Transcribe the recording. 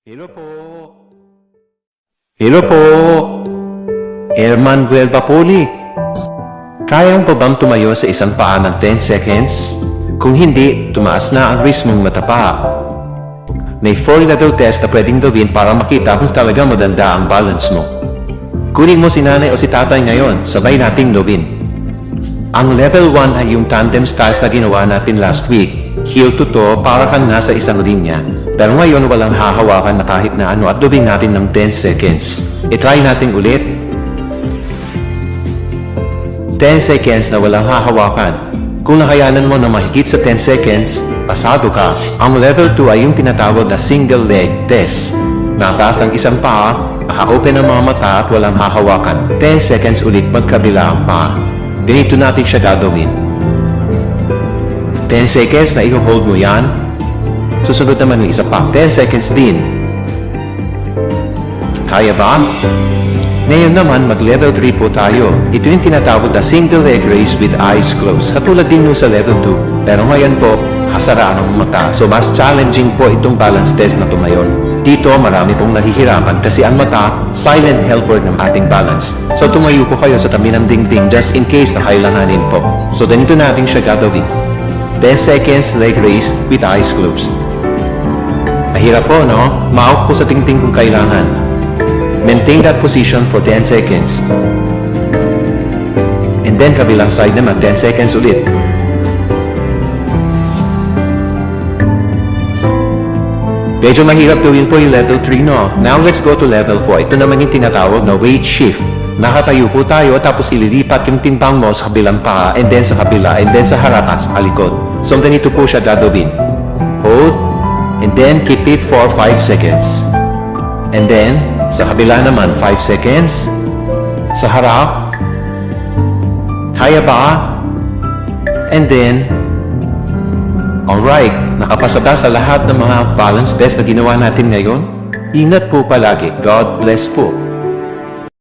Hello po. Hello po. Herman Guelbapoli. Kaya mo pa bang tumayo sa isang paa ng 10 seconds? Kung hindi, tumaas na ang wrist mong matapa. May 4-level test na pwedeng gawin para makita kung talaga maganda ang balance mo. Kunin mo si nanay o si tatay ngayon, sabay nating gawin. Ang level 1 ay yung tandem styles na ginawa natin last week. Heel to toe para kang nasa isang linya. Pero ngayon walang hahawakan na kahit na ano at gawin natin ng 10 seconds. I-try natin ulit. 10 seconds na walang hahawakan. Kung nakayanan mo na mahigit sa 10 seconds, pasado ka. Ang level 2 ay yung tinatawag na single leg test. Nataas ang isang paa, naka-open ang mga mata at walang hahawakan. 10 seconds ulit magkabila ang paa. Ganito natin siya gagawin. 10 seconds na i-hold mo yan. Susunod naman yung isa pa. 10 seconds din. Kaya ba? Ngayon naman, mag-level 3 po tayo. Ito yung tinatawag na single leg race with eyes closed. Katulad din nung sa level 2. Pero ngayon po, hasaraan ang mata. So mas challenging po itong balance test na ito ngayon. Dito, marami pong nahihirapan kasi ang mata, silent helper ng ating balance. So tumayo po kayo sa tabi ng dingding just in case na kailanganin po. So ganito natin siya gagawin. 10 seconds leg race with eyes closed. Mahirap po, no? Maok po sa tingting kung kailangan. Maintain that position for 10 seconds. And then kabilang side naman, 10 seconds ulit. Medyo mahirap gawin po yung level 3, no? Now let's go to level 4. Ito naman yung tinatawag na weight shift. Nakatayo po tayo tapos ililipat yung timbang mo sa kabilang paa and then sa kabila and then sa harap at sa likod. So ganito po siya gagawin. Hold and then keep it for 5 seconds. And then sa kabila naman 5 seconds. Sa harap. Kaya ba? And then alright, nakapasa ba sa lahat ng mga balance test na ginawa natin ngayon? Ingat po palagi. God bless po.